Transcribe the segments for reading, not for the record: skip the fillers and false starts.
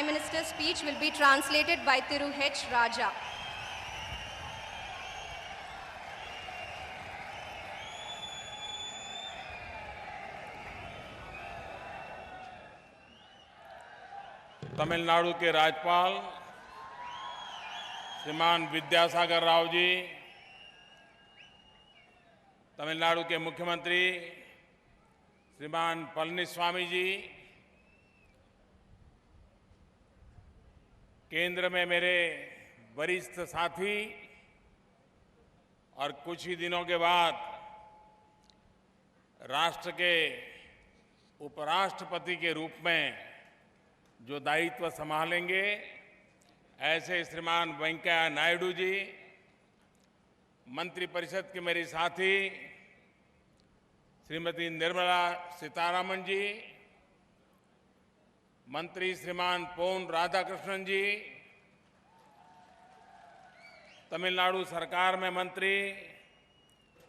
Prime Minister's speech will be translated by Thiru H. Raja. Tamil Nadu के राज्यपाल श्रीमान विद्यासागर राव जी, तमिलनाडु के मुख्यमंत्री श्रीमान पलनीस्वामी जी, केंद्र में मेरे वरिष्ठ साथी और कुछ ही दिनों के बाद राष्ट्र के उपराष्ट्रपति के रूप में जो दायित्व संभालेंगे, ऐसे श्रीमान वेंकैया नायडू जी, मंत्रिपरिषद के मेरी साथी श्रीमती निर्मला सीतारामन जी, मंत्री श्रीमान पोन राधाकृष्णन जी, तमिलनाडु सरकार में मंत्री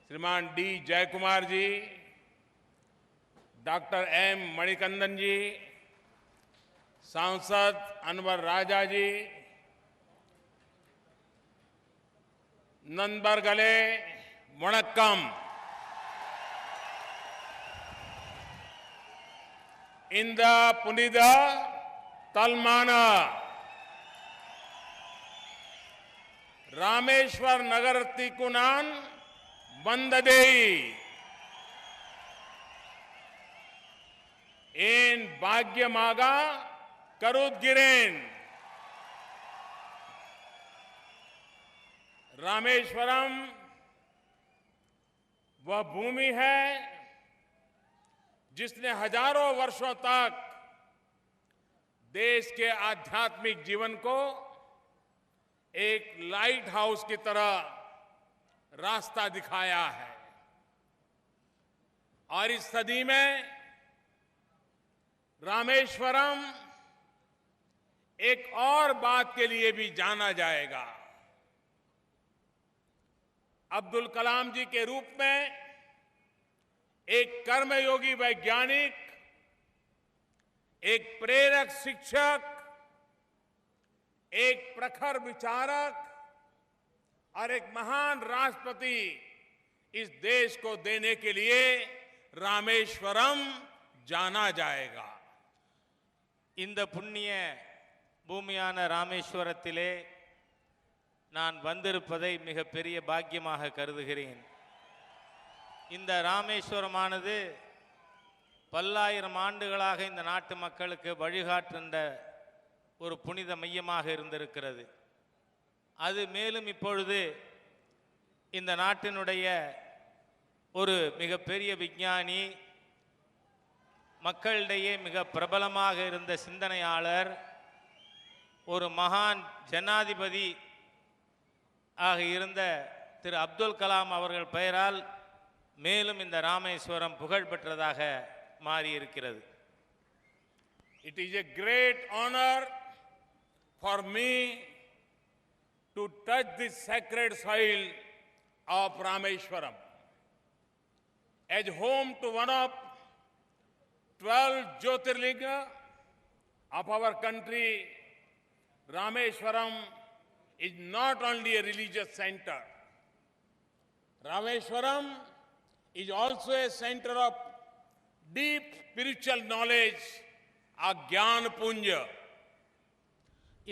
श्रीमान डी जयकुमार जी, डॉक्टर एम मणिकंदन जी, सांसद अनवर राजा जी, नंबरगले वणक्कम, इंद पुनिद तलमान, रामेश्वर नगर तिकुनान बंददेई, एन भाग्यमागा करुदगिरेन, रामेश्वरम वह भूमि है जिसने हजारों वर्षों तक देश के आध्यात्मिक जीवन को एक लाइट हाउस की तरह रास्ता दिखाया है। और इस सदी में रामेश्वरम एक और बात के लिए भी जाना जाएगा। अब्दुल कलाम जी के रूप में एक कर्मयोगी वैज्ञानिक, एक प्रेरक शिक्षक, एक प्रखर विचारक और एक महान राष्ट्रपति इस देश को देने के लिए रामेश्वरम जाना जाएगा। இந்த புண்ணிய பூமியான ராமேஸ்வரத்திலே நான் வந்திருப்பதை மிகப்பெரிய பாக்கியமாக கருதுகிறேன். இந்த ராமேஸ்வரமானது பல்லாயிரம் ஆண்டுகளாக இந்த நாட்டு மக்களுக்கு வழிகாட்டுகின்ற ஒரு புனித மையமாக இருந்திருக்கிறது. அது மேலும் இப்பொழுது இந்த நாட்டினுடைய ஒரு மிகப்பெரிய விஞ்ஞானி, மக்களிடையே மிக பிரபலமாக இருந்த சிந்தனையாளர், ஒரு மகான் ஜனாதிபதி ஆக இருந்த திரு அப்துல் கலாம் அவர்கள் பெயரால் மேலும் இந்த ராமேஸ்வரம் புகழ் பெற்றதாக மாறியிருக்கிறது. It is a great honor for me to touch this sacred soil of Rameshwaram as home to one of 12 Jyotirlinga of our country. Rameshwaram is not only a religious center. Rameshwaram is also a center of deep spiritual knowledge, a Gyan Punja.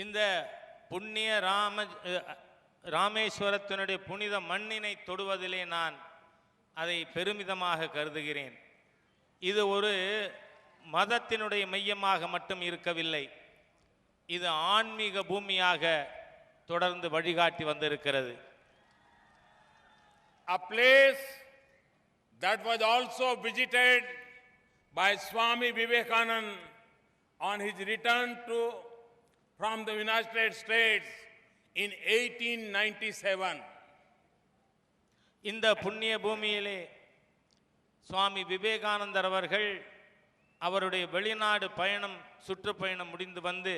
இந்த புண்ணிய ராமேஸ்வரத்தினுடைய புனித மண்ணினை தொடுவதிலே நான் அதை பெருமிதமாக கருதுகிறேன். இது ஒரு மதத்தினுடைய மையமாக மட்டும் இருக்கவில்லை, இது ஆன்மீக பூமியாக தொடர்ந்து வழிகாட்டி வந்திருக்கிறது. A place that was also visited by Swami Vivekananda on his return from the United States in 1897. இந்த புண்ணிய பூமியிலே சுவாமி விவேகானந்தர் அவர்கள் அவருடைய வெளிநாடு பயணம், சுற்றுப்பயணம் முடிந்து வந்து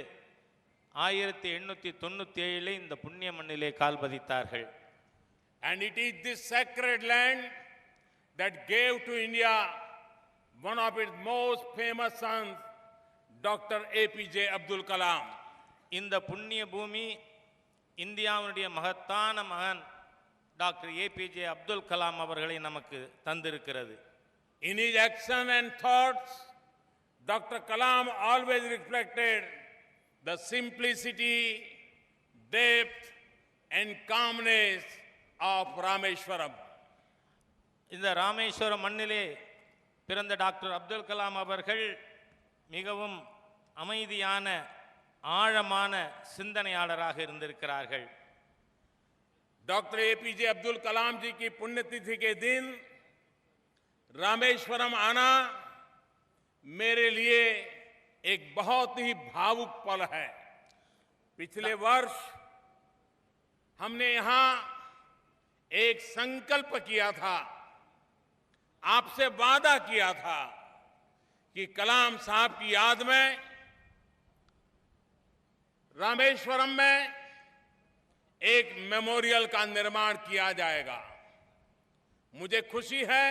1897 இந்த புண்ணிய மண்ணிலே கால் பதித்தார்கள். And it is this sacred land that gave to India one of its most famous sons, doctor APJ Abdul Kalam. இந்த புண்ணிய பூமி இந்தியாவுடைய மகத்தான மகன் டாக்டர் ஏபிஜே அப்துல் கலாம் அவர்களை நமக்கு தந்திருக்கிறது. In his action and thoughts, Dr. Kalam always reflected the simplicity, depth and calmness of Rameshwaram. இந்த ராமேஸ்வரம் மண்ணிலே பிறந்த டாக்டர் அப்துல் கலாம் அவர்கள் மிகவும் அமைதியான ஆழமான சிந்தனையாளராக இருந்திருக்கிறார்கள். डॉक्टर एपीजे अब्दुल कलाम जी की पुण्यतिथि के दिन रामेश्वरम आना मेरे लिए एक बहुत ही भावुक पल है। पिछले वर्ष हमने यहां एक संकल्प किया था, आपसे वादा किया था कि कलाम साहब की याद में रामेश्वरम में एक मेमोरियल का निर्माण किया जाएगा। मुझे खुशी है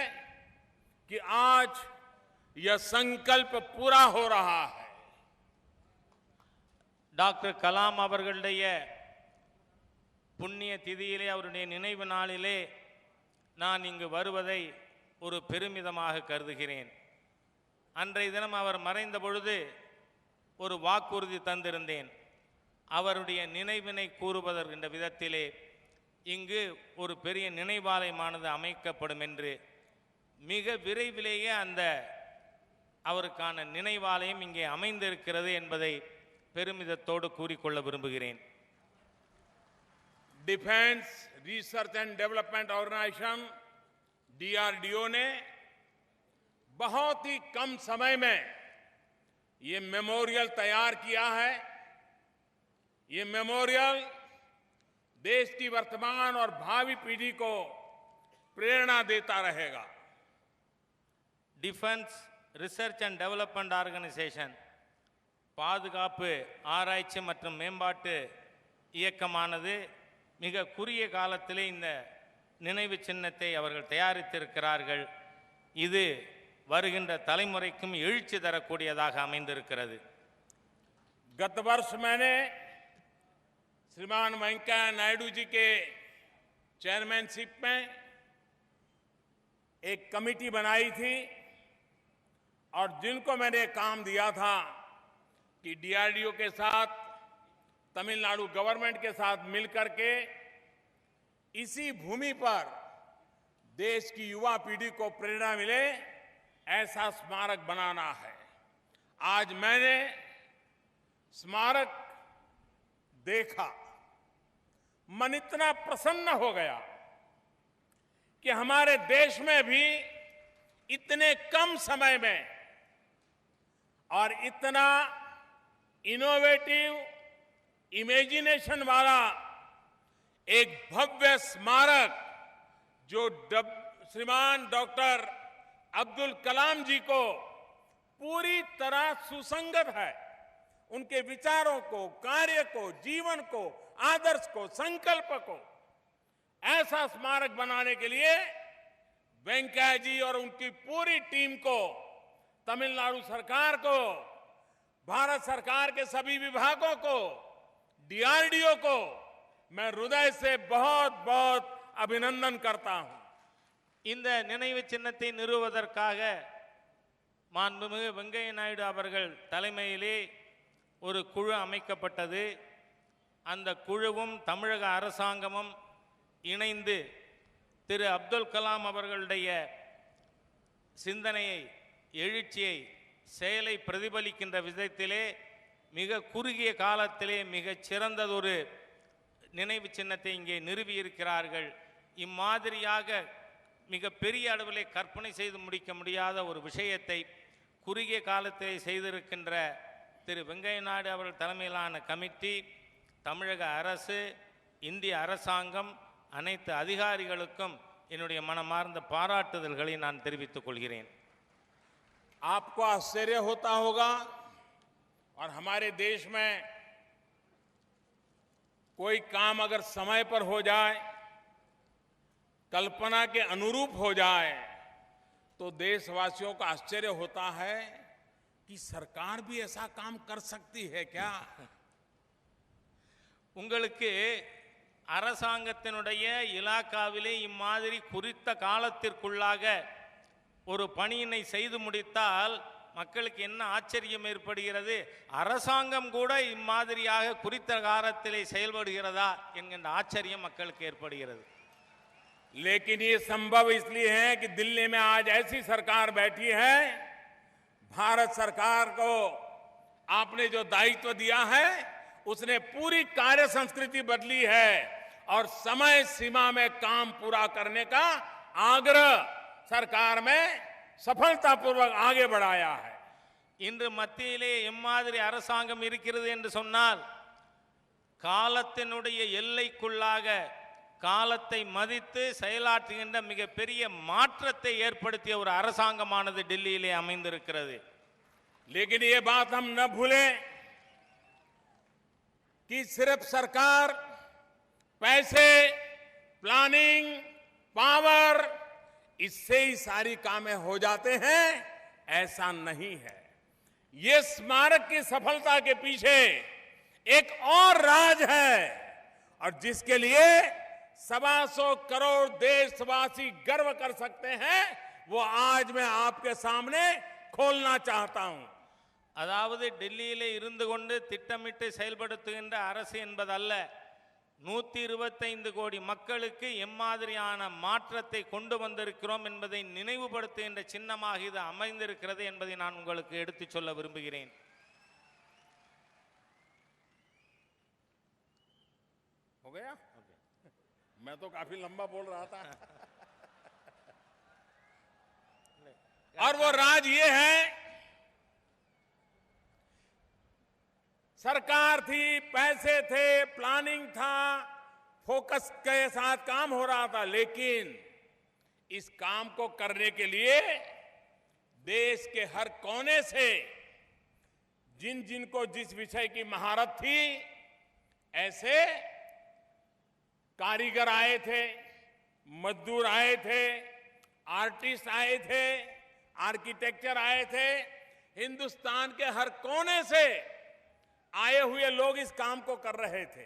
कि आज यह संकल्प पूरा हो रहा है। டாக்டர் கலாம் அவர்களுடைய புண்ணிய திதியிலே அவருடைய நினைவு நாளிலே நான் இங்கு வருவதை ஒரு பெருமிதமாக கருதுகிறேன். அன்றைய தினம் அவர் மறைந்த பொழுது ஒரு வாக்குறுதி தந்திருந்தேன். அவருடைய நினைவினை கூறுவதற்கின்ற விதத்திலே இங்கு ஒரு பெரிய நினைவாலயமானது அமைக்கப்படும் என்று. மிக விரைவிலேயே அந்த அவருக்கான நினைவாலயம் இங்கே அமைந்திருக்கிறது என்பதை பெருமிதத்தோடு கூறிக்கொள்ள விரும்புகிறேன். Defence research and development organisation DRDO ने बहुत ही कम समय में ये मेमोरियल तैयार किया है। ये मेमोरियल देश की वर्तमान और भावी पीढ़ी को प्रेरणा देता रहेगा। Defence research and development organisation பாதுகாப்பு ஆராய்ச்சி மற்றும் மேம்பாட்டு இயக்கமானது மிக குறுகிய காலத்திலே இந்த நினைவு சின்னத்தை அவர்கள் தயாரித்திருக்கிறார்கள். இது வருகின்ற தலைமுறைக்கும் எழுச்சி தரக்கூடியதாக அமைந்திருக்கிறது. गत वर्ष मैंने श्रीमान वेंकैया नायडू जी के चेयरमैनशिप में एक कमेटी बनाई थी और जिनको मैंने काम दिया था कि डीआरडीओ के साथ तमिलनाडु गवर्नमेंट के साथ मिलकर के इसी भूमि पर देश की युवा पीढ़ी को प्रेरणा मिले ऐसा स्मारक बनाना है। आज मैंने स्मारक देखा, मन इतना प्रसन्न हो गया कि हमारे देश में भी इतने कम समय में और इतना इनोवेटिव इमेजिनेशन वाला एक भव्य स्मारक जो श्रीमान डॉक्टर अब्दुल कलाम जी को पूरी तरह सुसंगत है, उनके विचारों को, कार्य को, जीवन को, आदर्श को, संकल्प को, ऐसा स्मारक बनाने के लिए वेंकैया जी और उनकी पूरी टीम को, तमिलनाडु सरकार को, भारत सरकार के सभी विभागों को, डीआरडीओ को मैं हृदय से बहुत बहुत अभिनंदन करता हूं। இந்த நினைவு சின்னத்தை நிறுவுவதற்காக மாண்புமிகு வெங்கையா நாயுடு அவர்கள் தலைமையிலே ஒரு குழு அமைக்கப்பட்டது. அந்த குழுவும் தமிழக அரசாங்கமும் இணைந்து திரு அப்துல் கலாம் அவர்களுடைய சிந்தனையை, எழுச்சியை, செயலை பிரதிபலிக்கின்ற விதத்திலே மிக குறுகிய காலத்திலே மிகச் சிறந்ததொரு நினைவு சின்னத்தை இங்கே நிறுவியிருக்கிறார்கள். இம்மாதிரியாக மிக பெரிய அளவிலே கற்பனை செய்து முடிக்க முடியாத ஒரு விஷயத்தை குறுகிய காலத்திலே செய்திருக்கின்ற திரு வெங்கையா நாயுடு அவர்கள் தலைமையிலான கமிட்டி, தமிழக அரசு, இந்திய அரசாங்கம், அனைத்து அதிகாரிகளுக்கும் என்னுடைய மனமார்ந்த பாராட்டுதல்களை நான் தெரிவித்துக் கொள்கிறேன். आपको आश्चर्य होता होगा और हमारे देश में कोई काम अगर समय पर हो जाए, कल्पना के अनुरूप हो जाए, तो देशवासियों को आश्चर्य होता है कि सरकार भी ऐसा काम कर सकती है क्या? உங்களுக்கு அரசாங்கத்தினுடைய இலாக்காவிலே இம்மாதிரி குறித்த காலத்திற்குள்ளாக ஒரு பணியினை செய்து முடித்தால் மக்களுக்கு என்ன ஆச்சரியம் ஏற்படுகிறது? அரசாங்கம் கூட இம்மாதிரியாக குறித்த காலத்திலே செயல்படுகிறதா என்கின்ற ஆச்சரியம் மக்களுக்கு ஏற்படுகிறது. लेकिन ये संभव इसलिए है कि दिल्ली में आज ऐसी सरकार बैठी है, भारत सरकार को आपने जो दायित्व दिया है उसने पूरी कार्य संस्कृति बदली है और समय सीमा में काम पूरा करने का आग्रह सरकार में सफलतापूर्वक आगे बढ़ाया है. இன்று மத்தியிலே எம்மாதிரி அரசாங்கம் இருக்கிறது என்று சொன்னால் காலத்தினுடைய எல்லைக்குள்ளாக காலத்தை மதித்து செயலாற்றுகின்ற மிகப்பெரிய மாற்றத்தை ஏற்படுத்திய ஒரு அரசாங்கமானது டெல்லியிலே அமைந்திருக்கிறது. लेकिन ये बात हम न भूलें कि सिर्फ सरकार पैसे, प्लानिंग, पावर, इससे ही सारी कामें हो जाते हैं, ऐसा नहीं है. ये स्मारक की सफलता के पीछे एक और राज है और जिसके लिए 125 करोड़ देशवासी गर्व कर सकते हैं, वो आज मैं आपके सामने खोलना चाहता हूं. அதாவது டெல்லியிலே இருந்து கொண்டு திட்டமிட்டு செயல்படுத்துகின்ற அரசு என்பதல்ல, 125 கோடி மக்களுக்கு எம்மாதிரியான மாற்றத்தை கொண்டு வந்திருக்கிறோம் என்பதை நினைவுபடுத்துகின்ற சின்னமாக இது அமைந்திருக்கிறது என்பதை நான் உங்களுக்கு எடுத்துச் சொல்ல விரும்புகிறேன். हो गया? मैं तो काफी लंबा बोल रहा था. और वो राज ये है, सरकार थी, पैसे थे, प्लानिंग था, फोकस के साथ काम हो रहा था, लेकिन इस काम को करने के लिए देश के हर कोने से जिन जिनको जिस विषय की महारत थी ऐसे कारीगर आए थे, मजदूर आए थे, आर्टिस्ट आए थे, आर्किटेक्चर आए थे. हिंदुस्तान के हर कोने से आए हुए लोग इस काम को कर रहे थे.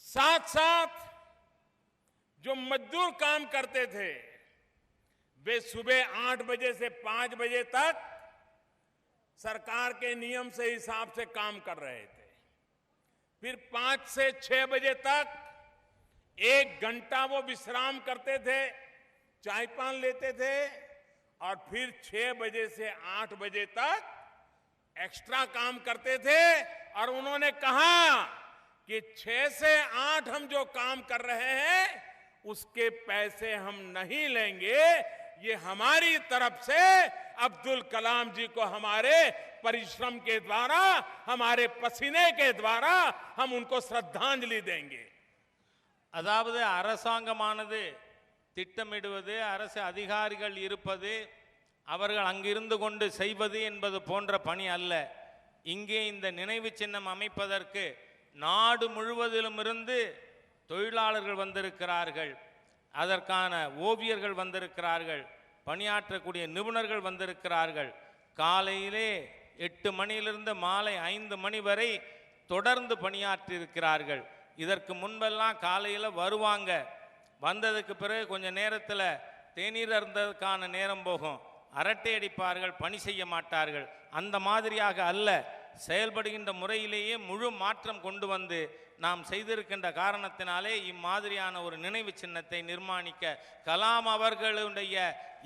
साथ साथ जो मजदूर काम करते थे वे सुबह 8 बजे से 5 बजे तक सरकार के नियम से हिसाब से काम कर रहे थे. फिर 5 से 6 बजे तक 1 घंटा वो विश्राम करते थे, चाय पान लेते थे और फिर 6 बजे से 8 बजे तक एक्स्ट्रा काम करते थे. और उन्होंने कहा कि 6 से 8 हम जो काम कर रहे हैं उसके पैसे हम नहीं लेंगे, ये हमारी तरफ से अब्दुल कलाम जी को हमारे परिश्रम के द्वारा, हमारे पसीने के द्वारा हम उनको श्रद्धांजलि देंगे. அதாவது அரசாங்கமானது திட்டமிடுவது, அரசு அதிகாரிகள் இருப்பது, அவர்கள் அங்கிருந்து கொண்டு செய்வது என்பது போன்ற பணி அல்ல. இங்கே இந்த நினைவு சின்னம் அமைப்பதற்கு நாடு முழுவதிலும் இருந்து தொழிலாளர்கள் வந்திருக்கிறார்கள், அதற்கான ஓவியர்கள் வந்திருக்கிறார்கள், பணியாற்றக்கூடிய நிபுணர்கள் வந்திருக்கிறார்கள். காலையிலே 8 மணியிலிருந்து மாலை 5 மணி வரை தொடர்ந்து பணியாற்றி இருக்கிறார்கள். இதற்கு முன்பெல்லாம் காலையில் வருவாங்க, வந்ததுக்கு பிறகு கொஞ்ச நேரத்தில் தேநீர் அருந்ததுக்கான நேரம் போகும், அரட்டை அடிப்பார்கள், பணி செய்ய மாட்டார்கள். அந்த மாதிரியாக அல்ல, செயல்படுகின்ற முறையிலேயே முழு மாற்றம் கொண்டு வந்து நாம் செய்திருக்கின்ற காரணத்தினாலே இம்மாதிரியான ஒரு நினைவு சின்னத்தை நிர்மாணிக்க கலாம் அவர்களுடைய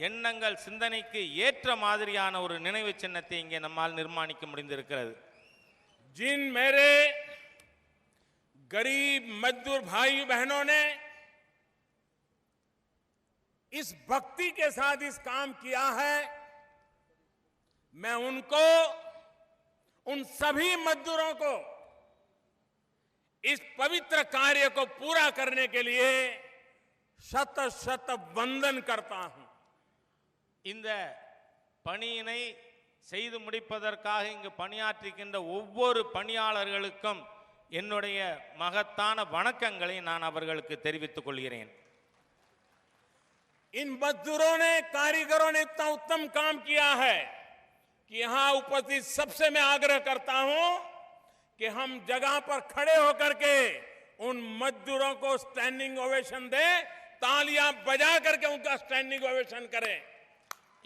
எண்ணங்கள் சிந்தனைக்கு ஏற்ற மாதிரியான ஒரு நினைவு சின்னத்தை இங்கே நம்மால் நிர்மாணிக்க முடிந்திருக்கிறது. जिन मेरे गरीब मजदूर भाई बहनों ने इस भक्ति के साथ इस काम किया है, मैं उनको, उन सभी मजदूरों को इस पवित्र कार्य को पूरा करने के लिए शत शत वंदन करता हूं. இந்த பணியினை செய்து முடிப்பதற்காக இங்கு பணியாற்றுகின்ற ஒவ்வொரு பணியாளர்களுக்கும் என்னுடைய மகத்தான வணக்கங்களை நான் அவர்களுக்கு தெரிவித்துக் கொள்கிறேன். इन मजदूरों ने, कारीगरों ने इतना उत्तम काम किया है, कि यहां उपस्थित सबसे मैं आग्रह करता हूं कि हम जगह पर खड़े होकर के उन मजदूरों को स्टैंडिंग ओवेशन दें, तालियां बजा करके उनका स्टैंडिंग ओवेशन करें।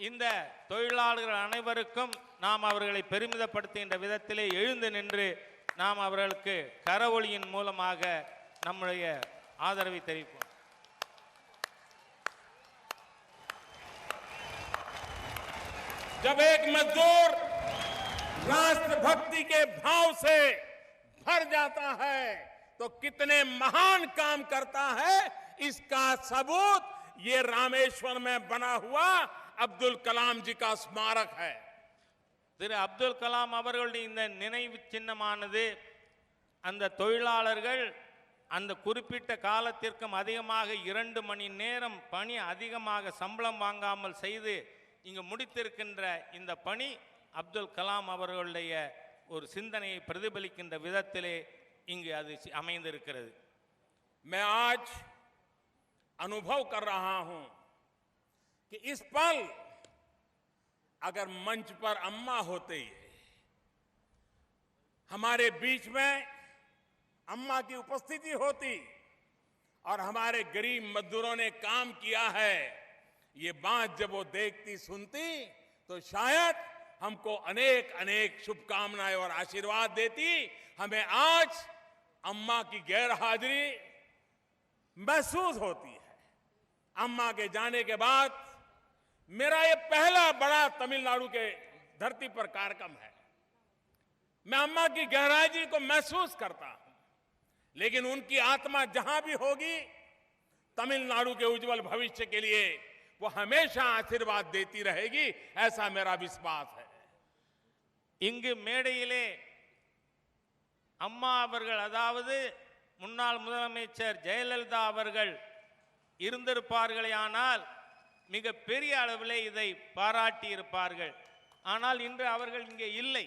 இந்த தொழிலாளர்கள் அனைவருக்கும் நாம் அவர்களை பெருமிதப்படுத்துகின்ற விதத்திலே எழுந்து நின்று நாம் அவர்களுக்கு கரவொலியின் மூலமாக நம்முடைய ஆதரவை தெரிவிப்போம். जब एक मजदूर राष्ट्रभक्ति के भाव से भर जाता है तो कितने महान काम करता है, इसका सबूत ये रामेश्वर में बना हुआ अब्दुल कलाम जी का स्मारक है। திரு அப்துல் கலாம் அவர்களுடைய இந்த நினைவு சின்னமானது அந்த தொழிலாளர்கள் அந்த குறிப்பிட்ட காலத்திற்கும் அதிகமாக 2 மணி நேரம் பணி அதிகமாக சம்பளம் வாங்காமல் செய்து இங்கு முடித்திருக்கின்ற இந்த பணி அப்துல் கலாம் அவர்களுடைய ஒரு சிந்தனையை பிரதிபலிக்கின்ற விதத்திலே இங்கு அது அமைந்திருக்கிறது. मैं आज अनुभव कर रहा हूं कि इस पल अगर मंच पर अम्मा होते, हमारे बीच में अम्मा की उपस्थिति होती और हमारे गरीब मजदूरों ने काम किया है, ये बात जब वो देखती सुनती तो शायद हमको अनेक अनेक शुभकामनाएं और आशीर्वाद देती। हमें आज अम्मा की गैर हाजिरी महसूस होती है। अम्मा के जाने के बाद मेरा ये पहला बड़ा तमिलनाडु के धरती पर कार्यक्रम है। मैं अम्मा की गहराई को महसूस करता हूं, लेकिन उनकी आत्मा जहां भी होगी तमिलनाडु के उज्जवल भविष्य के लिए वो हमेशा आशीर्वाद देती रहेगी, ऐसा मेरा विश्वास है। இங்கு மேடையிலே அம்மா அவர்கள், அதாவது முன்னாள் முதலமைச்சர் ஜெயலலிதா அவர்கள் இருந்திருப்பார்களேயானால் மிக பெரிய அளவிலே இதை பாராட்டி இருப்பார்கள். ஆனால் இன்று அவர்கள் இங்கே இல்லை.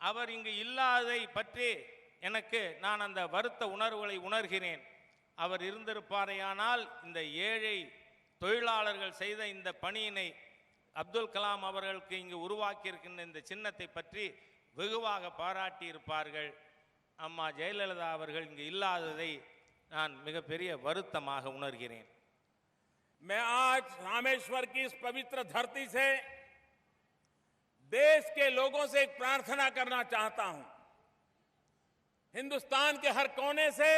அவர் இங்கு இல்லாததை பற்றி நான் அந்த வருத்த உணர்வுகளை உணர்கிறேன். அவர் இருந்திருப்பாரேயானால் இந்த ஏழை தொழிலாளர்கள் செய்த இந்த பணியினை அப்துல் கலாம் அவர்களுக்கு இங்கு உருவாக்கி இருக்கின்ற இந்த சின்னத்தை பற்றி வெகுவாக பாராட்டி இருப்பார்கள். அம்மா ஜெயலலிதா அவர்கள் இங்கு இல்லாததை நான் மிகப்பெரிய வருத்தமாக உணர்கிறேன். मैं आज रामेश्वर की इस पवित्र धरती से देश के लोगों से एक प्रार्थना करना चाहता हूं। हिंदुस्तान के हर कोने से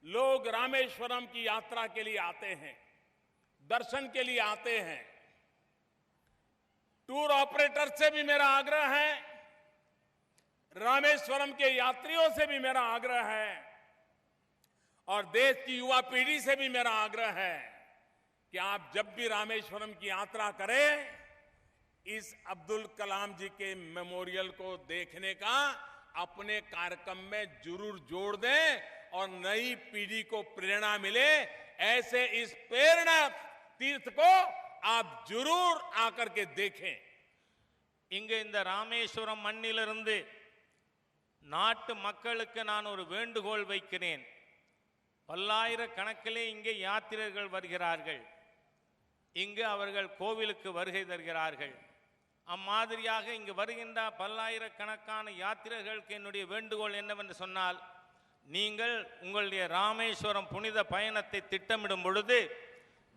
लोग रामेश्वरम की यात्रा के लिए आते हैं, दर्शन के लिए आते हैं। टूर ऑपरेटर से भी मेरा आग्रह है, रामेश्वरम के यात्रियों से भी मेरा आग्रह है और देश की युवा पीढ़ी से भी मेरा आग्रह है कि आप जब भी रामेश्वरम की यात्रा करें, इस अब्दुल कलाम जी के मेमोरियल को देखने का अपने कार्यक्रम में जरूर जोड़ दें और नई पीढ़ी को प्रेरणा मिले। ऐसे इस प्रेरणा तीर्थ को आप जरूर आकर के देखें। இங்கு இந்த ராமேஸ்வரம் மண்ணிலிருந்து நாட்டு மக்களுக்கு நான் ஒரு வேண்டுகோள் வைக்கிறேன். பல்லாயிரக்கணக்கிலே இங்கே யாத்திரைகள் வருகிறார்கள். இங்கு அவர்கள் கோவிலுக்கு வருகை தருகிறார்கள். அம்மாதிரியாக இங்கு வருகின்ற பல்லாயிரக்கணக்கான யாத்திரைகளுக்கு என்னுடைய வேண்டுகோள் என்னவென்று சொன்னால், நீங்கள் உங்களுடைய ராமேஸ்வரம் புனித பயணத்தை திட்டமிடும் பொழுது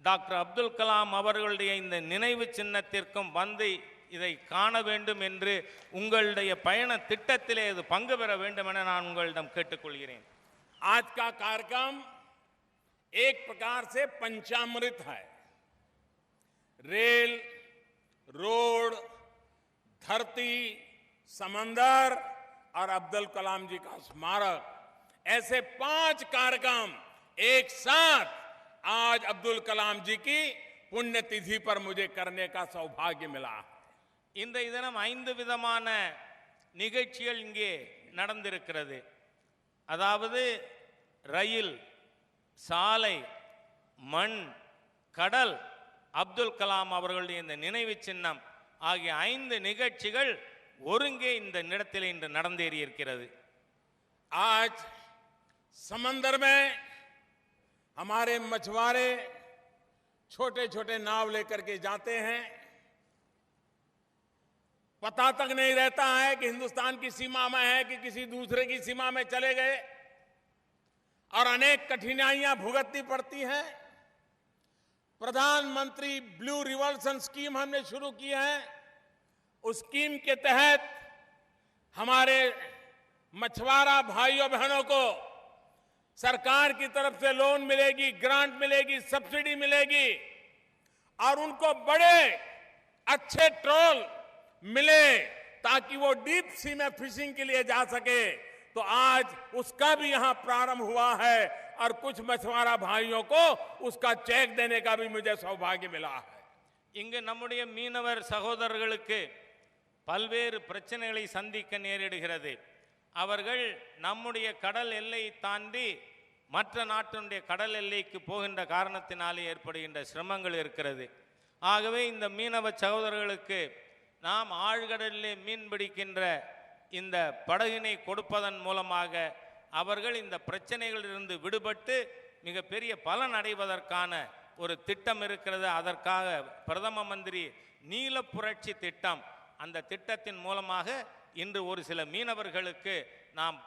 டாக்டர் அப்துல் கலாம் அவர்களுடைய இந்த நினைவு சின்னத்திற்கும் வந்து இதை காண வேண்டும் என்று உங்களுடைய பயண திட்டத்திலே இது பங்கு பெற வேண்டும் என நான் உங்களிடம் கேட்டுக்கொள்கிறேன். आज का कार्यक्रम एक प्रकार से पंचामृत है। रेल, रोड, धरती, समंदर और अब्दुल कलाम जी का स्मारक, ऐसे 5 कार्यक्रम एक साथ आज अब्दुल कलाम जी की पुण्यतिथि पर मुझे करने का सौभाग्य मिला। இந்த தினம் 5 விதமான நிகழ்ச்சிகள் இங்கே நடந்திருக்கிறது. அதாவது ரயில், சாலை, மண், கடல், அப்துல் கலாம் அவர்களுடைய இந்த நினைவு சின்னம் ஆகிய 5 நிகழ்ச்சிகள் ஒருங்கே இந்த இடத்தில் இன்று நடந்தேறி இருக்கிறது. आज समंदर में हमारे मछुआरे छोटे छोटे नाव लेकर के जाते हैं। पता तक नहीं रहता है कि हिंदुस्तान की सीमा में है कि किसी दूसरे की सीमा में चले गए और अनेक कठिनाइयां भुगतनी पड़ती हैं। प्रधानमंत्री ब्लू रिवॉल्यूशन स्कीम हमने शुरू की है। उस स्कीम के तहत हमारे मछुआरा भाइयों बहनों को सरकार की तरफ से लोन मिलेगी, ग्रांट मिलेगी, सब्सिडी मिलेगी और उनको बड़े अच्छे ट्रोल मिले ताकि वो डीप सी में फिशिंग के लिए जा सके। तो आज उसका भी यहां प्रारंभ हुआ है और कुछ मछुआरा भाइयों को उसका चेक देने का भी मुझे सौभाग्य मिला है। இங்கு நம்முடைய மீனவர் சகோதரர்களுக்கு பல்வேறு பிரச்சனைகளை சந்திக்க நேரிடுகிறது. அவர்கள் நம்முடைய கடல் எல்லையை தாண்டி மற்ற நாட்டினுடைய கடல் எல்லைக்கு போகின்ற காரணத்தினாலே ஏற்படுகின்ற சிரமங்கள் இருக்கிறது. ஆகவே இந்த மீனவ சகோதரர்களுக்கு நாம் ஆழ்கடலிலே மீன் பிடிக்கின்ற இந்த படகினை கொடுப்பதன் மூலமாக அவர்கள் இந்த பிரச்சனைகளிலிருந்து விடுபட்டு மிகப்பெரிய பலன் அடைவதற்கான ஒரு திட்டம் இருக்கிறது. அதற்காக பிரதம மந்திரி நீல புரட்சி திட்டம், அந்த திட்டத்தின் மூலமாக இன்று ஒரு சில மீனவர்களுக்கு நாம்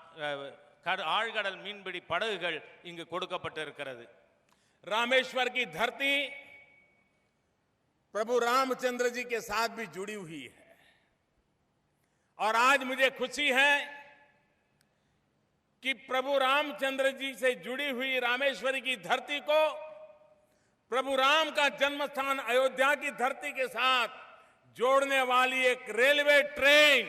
ஆழ்கடல் மீன்பிடி படகுகள் இங்கு கொடுக்கப்பட்டிருக்கிறது. रामेश्वर की धरती प्रभु रामचंद्र जी के साथ भी जुड़ी हुई है और आज मुझे खुशी है कि प्रभु रामचंद्र जी से जुड़ी हुई रामेश्वरी की धरती को प्रभु राम का जन्म स्थान अयोध्या की धरती के साथ जोड़ने वाली एक रेलवे ट्रेन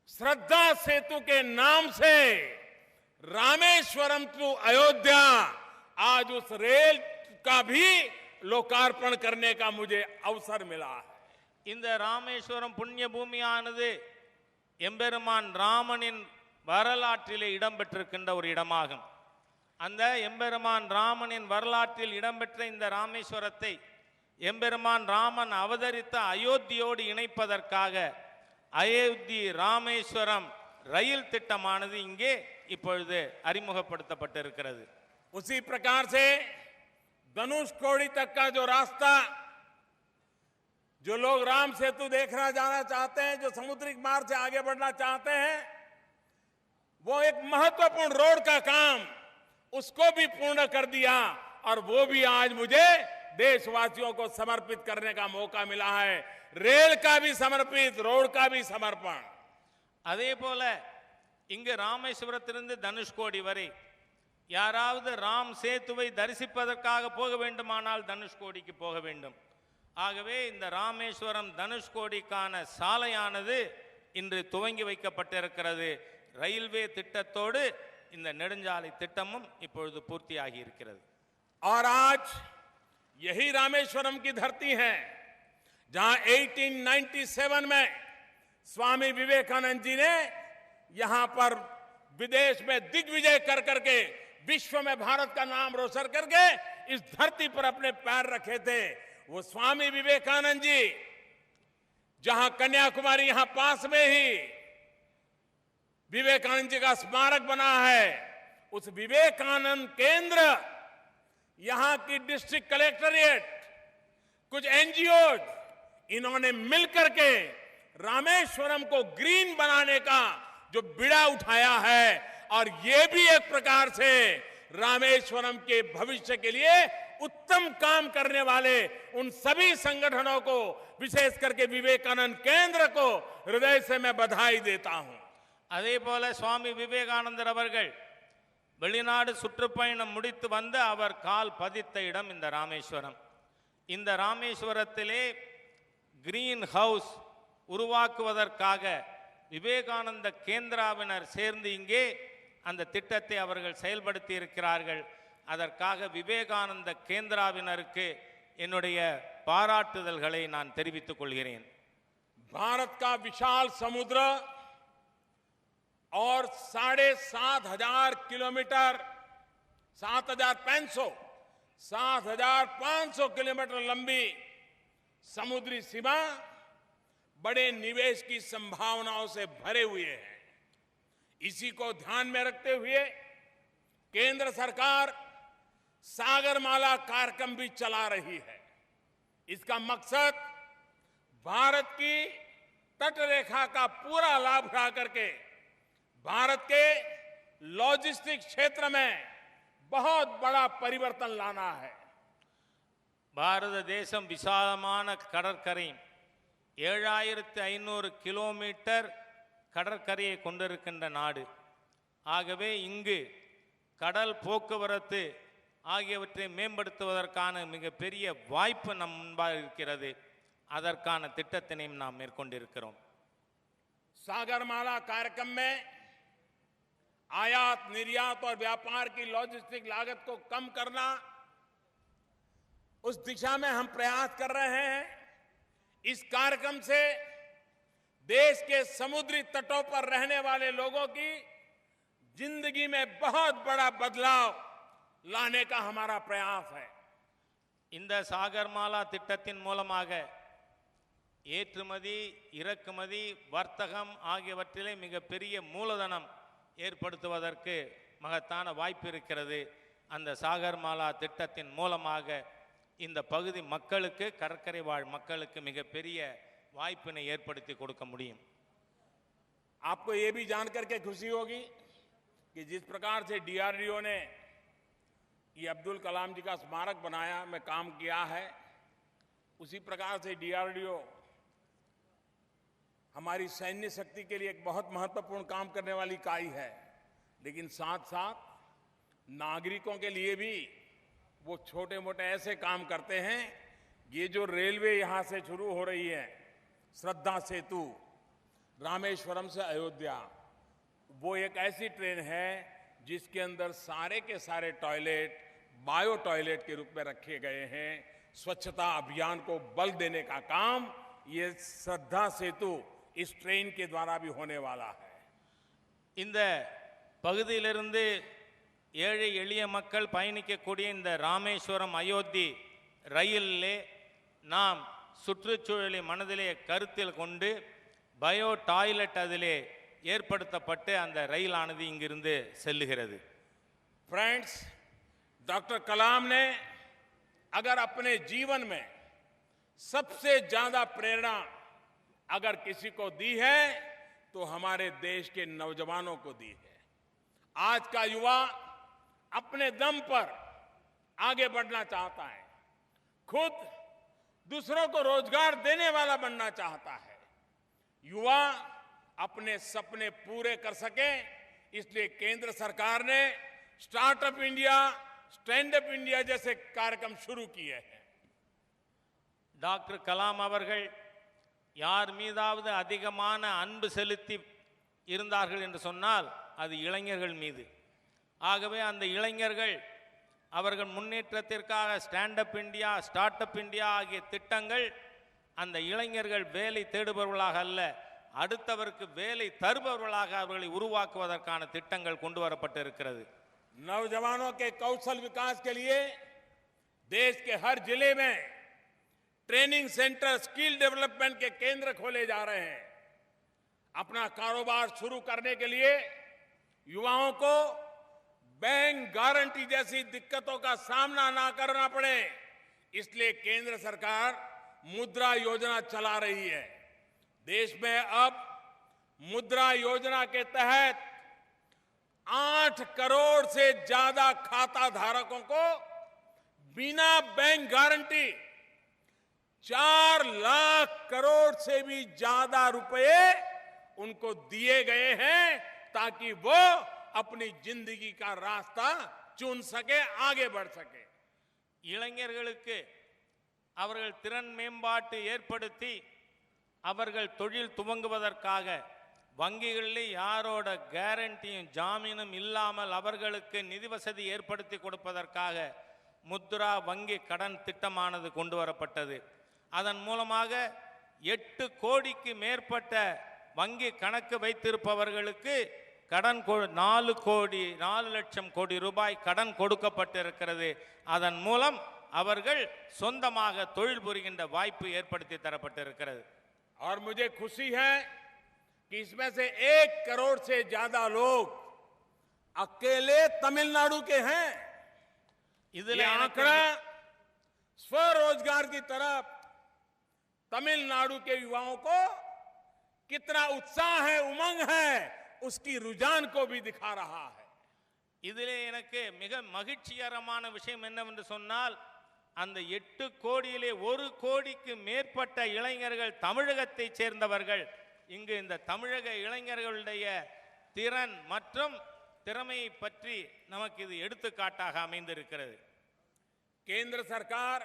श्रद्धा सेतु के नाम से रामेश्वरम टू अयोध्या, आज उस रेल का भी लोकार्पण करने का मुझे अवसर मिला है. இந்த ராமேஸ்வரம் புண்ணிய பூமியானது எம்பெருமான் ராமனின் வரலாற்றிலே இடம்பெற்றிருக்கின்ற ஒரு இடமாகும். அந்த எம்பெருமான் ராமனின் வரலாற்றில் இடம்பெற்ற இந்த ராமேஸ்வரத்தை எம்பெருமான் ராமன் அவதரித்த அயோத்தியோடு இணைப்பதற்காக அயோத்தி ராமேஸ்வரம் ரயில் திட்டமானது இங்கே இப்பொழுது அறிமுகப்படுத்தப்பட்டிருக்கிறது. उसी प्रकार से धनुषकोडी तक का जो रास्ता, जो लोग राम सेतु देखना जाना चाहते हैं, जो समुद्री मार्ग से आगे बढ़ना चाहते हैं, वो एक महत्वपूर्ण रोड का काम उसको भी पूर्ण कर दिया और वो भी आज मुझे देशवासियों को समर्पित करने का मौका मिला है. रेल का भी समर्पित, रोड का भी समर्पण. அதே போல இங்கு ராமேஸ்வரத்திலிருந்து தனுஷ்கோடி வரை யாராவது ராம் சேத்துவை தரிசிப்பதற்காக போக வேண்டுமானால் தனுஷ்கோடிக்கு போக வேண்டும். ஆகவே இந்த ராமேஸ்வரம் தனுஷ்கோடிக்கான சாலையானது இன்று துவங்கி வைக்கப்பட்டிருக்கிறது. ரயில்வே திட்டத்தோடு இந்த நெடுஞ்சாலை திட்டமும் இப்பொழுது பூர்த்தியாகி இருக்கிறது. और आज यही रामेश्वरम की धरती है जहां 1897 में स्वामी विवेकानंद जी ने यहां पर विदेश में दिग्विजय कर करके विश्व में भारत का नाम रोशन करके इस धरती पर अपने पैर रखे थे. वो स्वामी विवेकानंद जी जहां कन्याकुमारी यहां पास में ही विवेकानंद जी का स्मारक बना है, उस विवेकानंद केंद्र, यहां की डिस्ट्रिक्ट कलेक्टरेट, कुछ एनजीओ, इन्होंने मिलकर के रामेश्वरम को ग्रीन बनाने का जो बीड़ा उठाया है और ये भी एक प्रकार से रामेश्वरम के भविष्य के लिए उत्तम काम करने वाले उन सभी संगठनों को, विशेष करके विवेकानंद केंद्र को हृदय से मैं बधाई देता हूं. அதே போல சுவாமி விவேகானந்தர் அவர்கள் வெளிநாடு சுற்றுப்பயணம் முடித்து வந்து அவர் கால் பதித்த இடம் இந்த ராமேஸ்வரம். இந்த ராமேஸ்வரத்திலே கிரீன் ஹவுஸ் உருவாக்குவதற்காக விவேகானந்த கேந்திராவினர் சேர்ந்து இங்கே அந்த திட்டத்தை அவர்கள் செயல்படுத்தி இருக்கிறார்கள். அதற்காக விவேகானந்த கேந்திராவினருக்கு என்னுடைய பாராட்டுதல்களை நான் தெரிவித்துக் கொள்கிறேன். भारत का विशाल समुद्र और 7,500 किलोमीटर, 7,500 किलोमीटर लंबी समुद्री सीमा बड़े निवेश की संभावनाओं से भरे हुए हैं. इसी को ध्यान में रखते हुए केंद्र सरकार सागरमाला कार्यक्रम भी चला रही है. इसका मकसद भारत की तटरेखा का पूरा लाभ उठा करके भारत के लॉजिस्टिक क्षेत्र में बहुत बड़ा परिवर्तन लाना है। பாரத தேசம் விசாலமான கடற்கரை 7500 கிலோமீட்டர் கடற்கரையை கொண்டிருக்கின்ற நாடு. ஆகவே இங்கு கடல் போக்குவரத்து ஆகியவற்றை மேம்படுத்துவதற்கான மிகப்பெரிய வாய்ப்பு நம் முன்பாக இருக்கிறது. அதற்கான திட்டத்தினையும் நாம் மேற்கொண்டிருக்கிறோம். सागरमाला कार्यक्रम में आयात निर्यात और व्यापार की लॉजिस्टिक लागत को कम करना, उस दिशा में हम प्रयास कर रहे हैं। इस कार्यक्रम से देश के समुद्री तटों पर रहने वाले लोगों की जिंदगी में बहुत बड़ा बदलाव लाने का हमारा प्रयास है। இந்த சாகர்மாலா திட்டத்தின் மூலமாக ஏற்றுமதி இறக்குமதி வர்த்தகம் ஆகியவற்றிலே மிகப்பெரிய மூலதனம் ஏற்படுத்துவதற்கு மகத்தான வாய்ப்பு இருக்கிறது. அந்த சாகர்மாலா திட்டத்தின் மூலமாக இந்த பகுதி மக்களுக்கு, கடற்கரை வாழ் மக்களுக்கு மிகப்பெரிய வாய்ப்பினை ஏற்படுத்தி கொடுக்க முடியும். आपको ये भी जानकर के खुशी होगी कि जिस प्रकार से डीआरडीओ ने ये अब्दुल कलाम जी का स्मारक बनाया में काम किया है, उसी प्रकार से डीआरडीओ हमारी सैन्य शक्ति के लिए एक बहुत महत्वपूर्ण काम करने वाली इकाई है। लेकिन साथ साथ नागरिकों के लिए भी वो छोटे मोटे ऐसे काम करते हैं। ये जो रेलवे यहां से शुरू हो रही है, श्रद्धा सेतु रामेश्वरम से अयोध्या, वो एक ऐसी ट्रेन है जिसके अंदर सारे के सारे टॉयलेट बायो टॉयलेट के रूप में रखे गए हैं। स्वच्छता अभियान को बल देने का काम ये श्रद्धा सेतु इस ट्रेन के द्वारा भी होने वाला है। இந்த பகுதியிலிருந்து ஏழை எளிய மக்கள் பயணிக்கக்கூடிய இந்த ராமேஸ்வரம் அயோத்தி ரயிலிலே நாம் சுற்றுச்சூழலை மனதிலே கருத்தில் கொண்டு பயோ டாய்லெட் அதிலே ஏற்படுத்தப்பட்டு அந்த ரயிலானது இங்கிருந்து செல்லுகிறது. फ्रेंड्स, डॉक्टर कलाम ने अगर अपने जीवन में सबसे ज्यादा प्रेरणा अगर किसी को दी है तो हमारे देश के नौजवानों को दी है। आज का युवा अपने दम पर आगे बढ़ना चाहता है, खुद दूसरों को रोजगार देने वाला बनना चाहता है। युवा अपने सपने पूरे कर सके, इसलिए केंद्र सरकार ने startup India, stand up India जैसे कार्यक्रम शुरू किए हैं। டாக்டர் கலாம் அவர்கள் யார் மீதாவது அதிகமான அன்பு செலுத்தி இருந்தார்கள் என்று சொன்னால் அது இளைஞர்கள் மீது. ஆகவே அந்த இளைஞர்கள் அவர்கள் முன்னேற்றத்திற்காக stand up India, start up India ஆகிய திட்டங்கள் அந்த இளைஞர்கள் வேலை தேடுபவர்களாக அல்ல, அடுத்தவருக்கு வேலை தருபவர்களாக அவர்களை உருவாக்குவதற்கான திட்டங்கள் கொண்டு வரப்பட்டிருக்கிறது. नौजवानों के कौशल विकास के लिए देश के हर जिले में ट्रेनिंग सेंटर, स्किल डेवलपमेंट के केंद्र खोले जा रहे हैं। अपना कारोबार शुरू करने के लिए युवाओं को बैंक गारंटी जैसी दिक्कतों का सामना ना करना पड़े, इसलिए केंद्र सरकार मुद्रा योजना चला रही है। देश में अब मुद्रा योजना के तहत 8 करोड़ से ज्यादा खाता धारकों को बिना बैंक गारंटी 4 लाख करोड़ से भी ज्यादा रुपए उनको दिए गए हैं ताकि वो अपनी जिंदगी का रास्ता चुन सके, आगे बढ़ सके। இளைஞர்களுக்கு அவர்கள் திறன் மேம்பாட்டு ஏற்படுத்தி அவர்கள் தொழில் துவங்குவதற்காக வங்கிகளில் யாரோட கேரண்டியும் ஜாமீனும் இல்லாமல் அவர்களுக்கு நிதி வசதி ஏற்படுத்தி கொடுப்பதற்காக முத்ரா வங்கி கடன் திட்டமானது கொண்டு வரப்பட்டது. அதன் மூலமாக 8 கோடிக்கு மேற்பட்ட வங்கி கணக்கு வைத்திருப்பவர்களுக்கு கடன் 4 லட்சம் கோடி ரூபாய் கடன் கொடுக்கப்பட்டிருக்கிறது. அதன் மூலம் அவர்கள் சொந்தமாக தொழில் புரிகின்ற வாய்ப்பு ஏற்படுத்தி தரப்பட்டிருக்கிறது. और मुझे खुशी है कि इसमें से 1 करोड़ से ज्यादा लोग अकेले तमिलनाडु के हैं। ये आंकड़ा स्वरोजगार की तरफ तमिलनाडु के युवाओं को कितना उत्साह है, उमंग है, उसकी रुझान को भी दिखा रहा है। இதிலே எனக்கு மிக மகிழ்ச்சிகரமான விஷயம் என்னவென்று சொன்னால், அந்த 8 கோடியிலே 1 கோடிக்கு மேற்பட்ட இளைஞர்கள் தமிழகத்தை சேர்ந்தவர்கள். இங்கு இந்த தமிழக இளைஞர்களுடைய திறன் மற்றும் திறமையை பற்றி நமக்கு இது எடுத்துக்காட்டாக அமைந்திருக்கிறது. केंद्र सरकार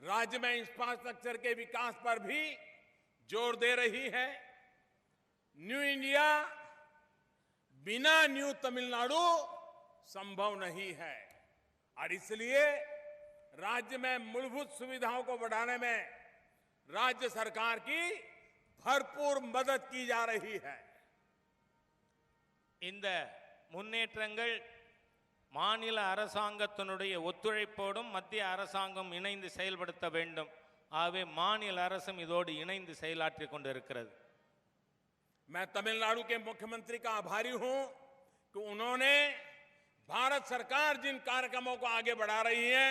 राज्य में इंफ्रास्ट्रक्चर के विकास पर भी जोर दे रही है। न्यू इंडिया बिना न्यू तमिलनाडु संभव नहीं है और इसलिए राज्य में मूलभूत सुविधाओं को बढ़ाने में राज्य सरकार की भरपूर मदद की जा रही है। இந்த முன்னேற்றங்கள் மாநில அரசாங்கத்தினுடைய ஒத்துழைப்போடும் மத்திய அரசாங்கம் இணைந்து செயல்படுத்த வேண்டும். ஆகவே மாநில அரசும் இதோடு இணைந்து செயலாற்றிக் கொண்டிருக்கிறது. मैं तमिलनाडु के मुख्यमंत्री का आभारी हूं कि उन्होंने भारत सरकार जिन कार्यक्रमों को आगे बढ़ा रही है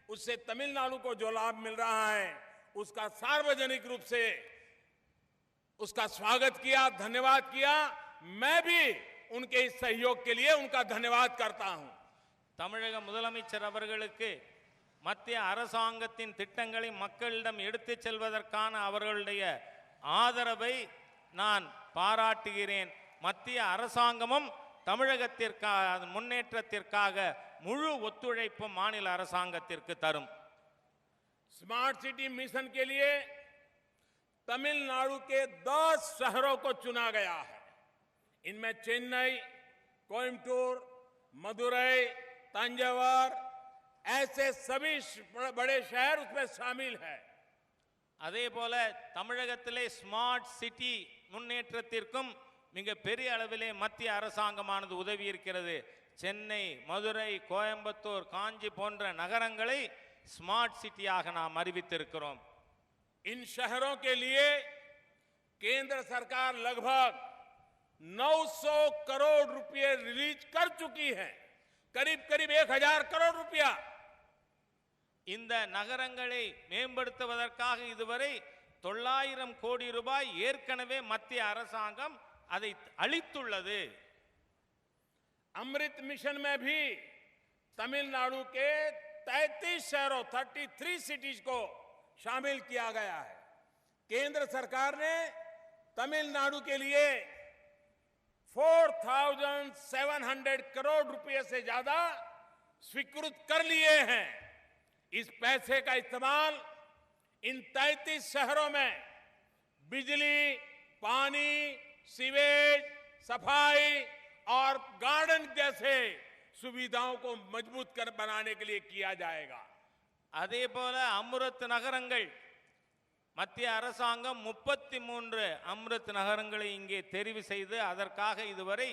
उससे तमिलनाडु को जो लाभ मिल रहा है उसका सार्वजनिक रूप से उसका स्वागत किया, धन्यवाद किया। मैं भी उनके इस सहयोग के लिए उनका धन्यवाद करता हूं। தமிழக முதலமைச்சர் அவர்களுக்கு மத்திய அரசாங்கத்தின் திட்டங்களை மக்களிடம் எடுத்துச் செல்வதற்கான அவர்களுடைய ஆதரவை நான் பாராட்டுகிறேன். மத்திய அரசாங்கமும் தமிழகத்திற்காக முன்னேற்றத்திற்காக முழு ஒத்துழைப்பு மாநில அரசாங்கத்திற்கு தரும். स्मार्ट सिटी मिशन के लिए तमिलनाडु के 10 शहरों को चुना गया है। इनमें चेन्नई, कोयम्बटूर, मदुरई, तंजावर ऐसे सभी बड़े शहर उसमें शामिल है। அதே போல தமிழகத்திலே ஸ்மார்ட் சிட்டி முன்னேற்றத்திற்கும் மிக பெரிய அளவிலே மத்திய அரசாங்கமானது உதவி இருக்கிறது. சென்னை, மதுரை, கோயம்புத்தூர், காஞ்சி போன்ற நகரங்களை ஸ்மார்ட் சிட்டியாக நாம் அறிவித்திருக்கிறோம். इन शहरों के लिए केंद्र सरकार लगभग 900 करोड़ रुपए रिलीज कर चुकी है। करीब करीब 1000 करोड़ रुपया இந்த நகரங்களை மேம்படுத்துவதற்காக இதுவரை 900 கோடி ரூபாய் ஏற்கனவே மத்திய அரசாங்கம் அதை அளித்துள்ளது. अमृत मिशन में भी तमिलनाडु के 33 शहरों 33 सिटीज को शामिल किया गया है। केंद्र सरकार ने तमिलनाडु के लिए 4700 करोड़ रुपए से ज्यादा स्वीकृत कर लिए हैं। इस पैसे का इस्तेमाल इन 33 शहरों में बिजली, पानी, सीवेज, सफाई और गार्डन जैसे सुविधाओं को मजबूत कर बनाने के लिए किया जाएगा। அதே போல அம்ருத் நகரங்கள் மத்திய அரசாங்கம் 33 அம்ருத் நகரங்களை இங்கே தெரிவு செய்து அதற்காக இதுவரை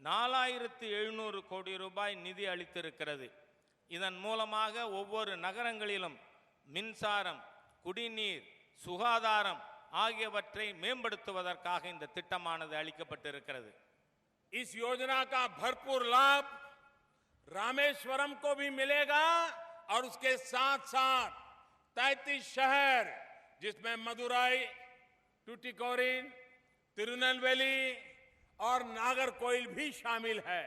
4700 கோடி ரூபாய் நிதி அளித்திருக்கிறது. இதன் மூலமாக ஒவ்வொரு நகரங்களிலும் மின்சாரம், குடிநீர், சுகாதாரம் ஆகியவற்றை மேம்படுத்துவதற்காக இந்த திட்டமானது அளிக்கப்பட்டிருக்கிறது. इस योजना का भरपूर लाभ रामेश्वरम को भी मिलेगा और उसके साथ साथ 33 शहर जिसमें मदुरई, टुटिकोरिन, तिरुनेलवेली और नागरकोइल भी शामिल है।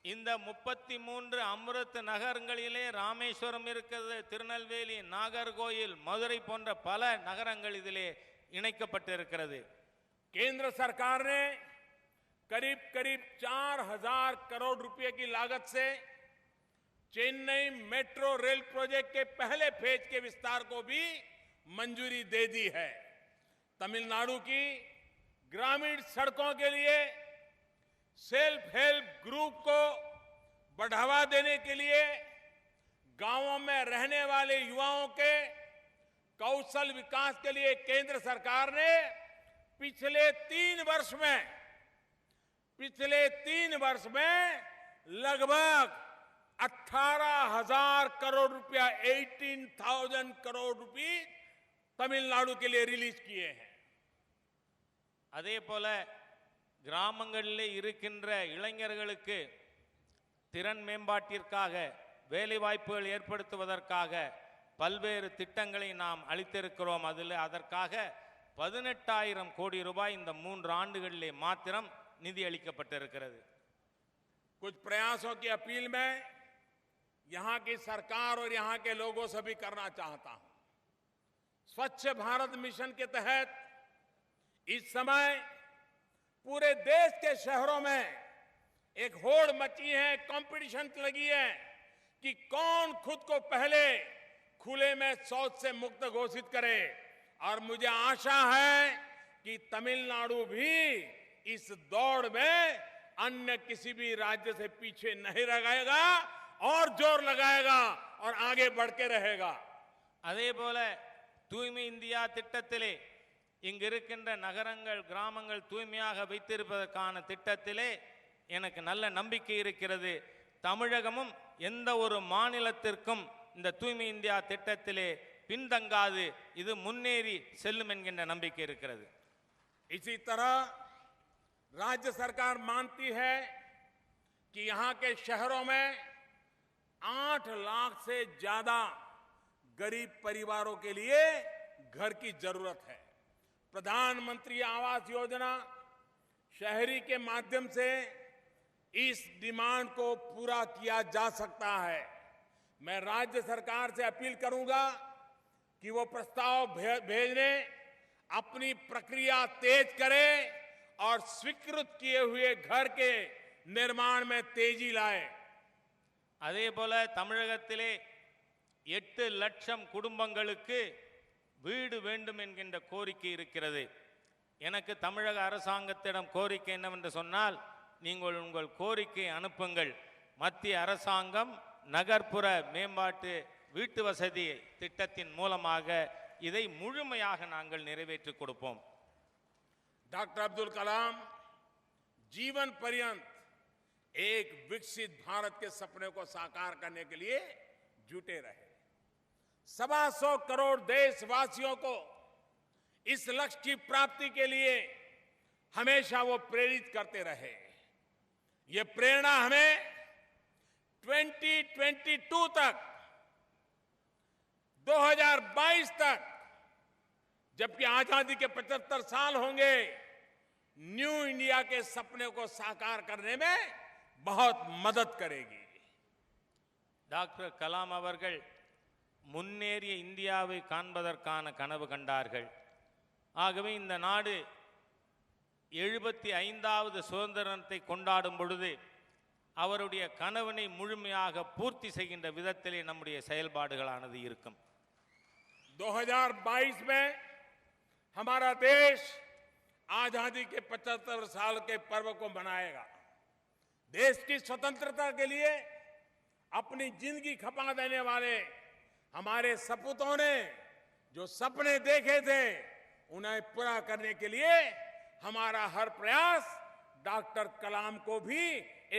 இந்த 33 அம்ருத் நகரங்களிலே ராமேஸ்வரம் இருக்கிறது, திருநெல்வேலி, நாகர்கோயில், மதுரை போன்ற பல நகரங்கள் இதிலே இணைக்கப்பட்டிருக்கிறது. केंद्र सरकार ने करीब करीब 4000 करोड़ रुपए की लागत से चेन्नई मेट्रो रेल प्रोजेक्ट के पहले फेज के विस्तार को भी मंजूरी दे दी है। तमिलनाडु की ग्रामीण सड़कों के लिए सेल्फ हेल्प ग्रुप को बढ़ावा देने के लिए गांवों में रहने वाले युवाओं के कौशल विकास के लिए केंद्र सरकार ने पिछले 3 वर्ष में लगभग 18,000 करोड़ रुपया 18,000 करोड़ रुपए तमिलनाडु के लिए रिलीज किए हैं। அதே போல கிராமங்களிலே இருக்கின்ற இளைஞர்களுக்கு திறன் மேம்பாட்டிற்காக, வேலை வாய்ப்புகள் ஏற்படுத்துவதற்காக பல்வேறு திட்டங்களை நாம் அளித்திருக்கிறோம். அதற்காக 18,000 கோடி ரூபாய் இந்த 3 ஆண்டுகளிலே மாத்திரம் நிதி அளிக்கப்பட்டிருக்கிறது. कुछ प्रयासों की अपील में यहां की सरकार और यहां के लोगों से भी करना चाहता हूं। स्वच्छ भारत मिशन के तहत इस समय पूरे देश के शहरों में एक होड़ मची है, कंपटीशन लगी है कि कौन खुद को पहले खुले में शौच से मुक्त घोषित करे। और मुझे आशा है कि तमिलनाडु भी इस दौड़ में अन्य किसी भी राज्य से पीछे नहीं रहेगा और जोर लगाएगा और आगे बढ़ के रहेगा. அதே போல தூய்மை இந்தியா திட்டத்திலே இங்கு இருக்கின்ற நகரங்கள் கிராமங்கள் தூய்மையாக வைத்திருப்பதற்கான திட்டத்திலே எனக்கு நல்ல நம்பிக்கை இருக்கிறது. தமிழகமும் எந்த ஒரு மாநிலத்திற்கும் இந்த தூய்மை இந்தியா திட்டத்திலே பின்தங்காது, இது முன்னேறி செல்லும் என்கின்ற நம்பிக்கை இருக்கிறது. इसी तरह राज्य सरकार मानती है कि यहां के शहरों में 8 लाख से ज्यादा गरीब परिवारों के लिए घर की जरूरत है. प्रधानमंत्री आवास योजना शहरी के माध्यम से इस डिमांड को पूरा किया जा सकता है. मैं राज्य सरकार से अपील करूंगा कि वो प्रस्ताव भेजने अपनी प्रक्रिया तेज करे और स्वीकृत किए हुए घर के निर्माण में तेजी लाए. அதே போல தமிழகத்திலே 8 லட்சம் குடும்பங்களுக்கு வீடு வேண்டும் என்கின்ற கோரிக்கை இருக்கிறது. எனக்கு தமிழக அரசாங்கத்திடம் கோரிக்கை என்னவென்று சொன்னால், நீங்கள் உங்கள் கோரிக்கை அனுப்புங்கள். மத்திய அரசாங்கம் நகர்ப்புற மேம்பாட்டு வீட்டு வசதி திட்டத்தின் மூலமாக இதை முழுமையாக நாங்கள் நிறைவேற்றி கொடுப்போம். डॉक्टर अब्दुल कलाम जीवन पर्यंत एक विकसित भारत के सपने को साकार करने के लिए जुटे रहे. 125 करोड़ देशवासियों को इस लक्ष्य की प्राप्ति के लिए हमेशा वो प्रेरित करते रहे. ये प्रेरणा हमें 2022 तक 2022 तक, जबकि आजादी के 75 साल होंगे, न्यू इंडिया के सपने को साकार करने में बहुत मदद करेगी. டாக்டர் கலாம் அவர்கள் முன்னேறிய இந்தியாவை காண்பதற்கான கனவு கண்டார்கள். ஆகவே இந்த நாடு 75வது சுதந்திரத்தை கொண்டாடும் பொழுது அவருடைய கனவினை முழுமையாக பூர்த்தி செய்கின்ற விதத்திலே நம்முடைய செயல்பாடுகளானது இருக்கும். 2022 में हमारा देश आजादी के 75 साल के पर्व को मनाएगा. देश की स्वतंत्रता के लिए अपनी जिंदगी खपा देने वाले हमारे सपूतों ने जो सपने देखे थे, उन्हें पूरा करने के लिए हमारा हर प्रयास डॉक्टर कलाम को भी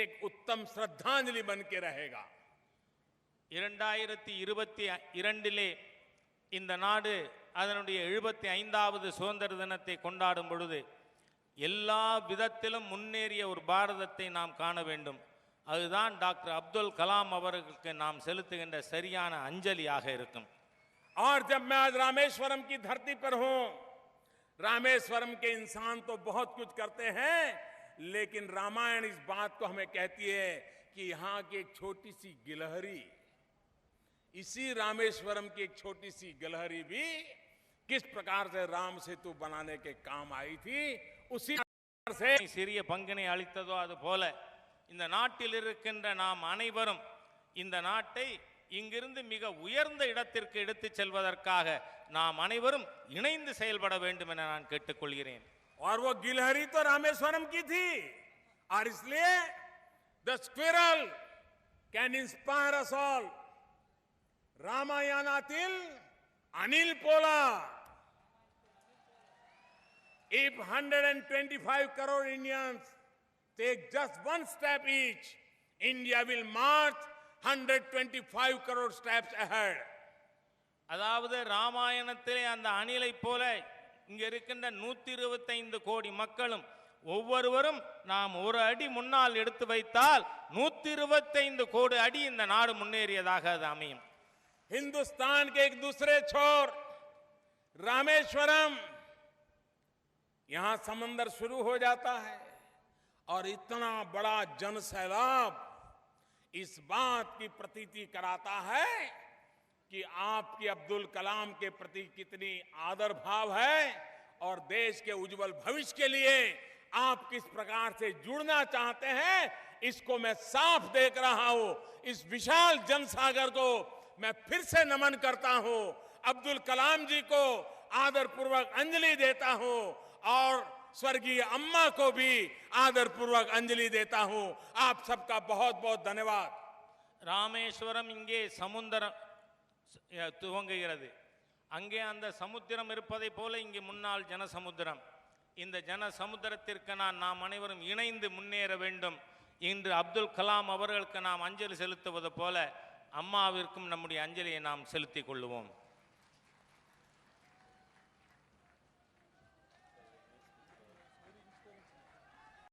एक उत्तम श्रद्धांजलि बन के रहेगा. 2022 இந்த நாடு அதனுடைய 75வது சுதந்திர தினத்தை கொண்டாடும் பொழுது எல்லா விதத்திலும் முன்னேறிய ஒரு பாரதத்தை நாம் காண வேண்டும். அதுதான் டாக்டர் அப்துல் கலாம் அவர்களுக்கு நாம் செலுத்துகின்ற சரியான அஞ்சலியாக இருக்கும். और जब मैं आज रामेश्वरम की धरती पर हूं, रामेश्वरम के इंसान तो बहुत कुछ करते हैं, लेकिन रामायण इस बात को हमें कहती है कि यहां की एक छोटी सी गिलहरी, इसी रामेश्वरम की एक छोटी सी गिलहरी भी किस प्रकार से राम सेतु बनाने के काम आई थी, उसी से சிறிய பங்கினை அளித்ததோ அது போல இந்த நாட்டில் இருக்கின்ற நாம் அனைவரும் இந்த நாட்டை இங்கிருந்து மிக உயர்ந்த இடத்திற்கு எடுத்துச் செல்வதற்காக நாம் அனைவரும் இணைந்து செயல்பட வேண்டும் என நான் கேட்டுக்கொள்கிறேன். और वो गिलहरी तो रामेश्वरम की थी, और इसलिए the squirrel can inspire us all. रामायणातील Anil Pollard. If 125 crore Indians take just one step each, India will march 125 crore steps ahead. அதாவது ராமாயணத்திலே அந்த அணிலை போல இங்க இருக்கின்ற 125 கோடி மக்களும் ஒவ்வொருவரும் நாம் ஒரு அடி முன்னால் எடுத்து வைத்தால் 125 கோடி அடி இந்த நாடு முன்னேறியதாக அது அமையும். हिंदुस्तान के एक दूसरे छोर रामेश्वरम, यहां समंदर शुरू हो जाता है और इतना बड़ा जन सैलाब इस बात की प्रतीति कराता है कि आपकी अब्दुल कलाम के प्रति कितनी आदर भाव है और देश के उज्जवल भविष्य के लिए आप किस प्रकार से जुड़ना चाहते हैं, इसको मैं साफ देख रहा हूं। इस विशाल जनसागर को मैं फिर से नमन करता हूं, अब्दुल कलाम जी को आदरपूर्वक अंजलि देता हूं और स्वर्गीय अम्मा को भी आदरपूर्वक अंजलि देता हूं। आप सबका बहुत बहुत धन्यवाद। ராமேஸ்வரம் இங்கே சமுத்திரம் துவங்குகிறது. அங்கே அந்த சமுத்திரம் இருப்பதை போல இங்கே முன்னாள் ஜனசமுத்திரம். இந்த ஜனசமுத்திரத்திற்கு நாம் அனைவரும் இணைந்து முன்னேற வேண்டும். இன்று அப்துல் கலாம் அவர்களுக்கு நாம் அஞ்சலி செலுத்துவது போல அம்மாவிற்கும் நம்முடைய அஞ்சலியை நாம் செலுத்திக் கொள்வோம்.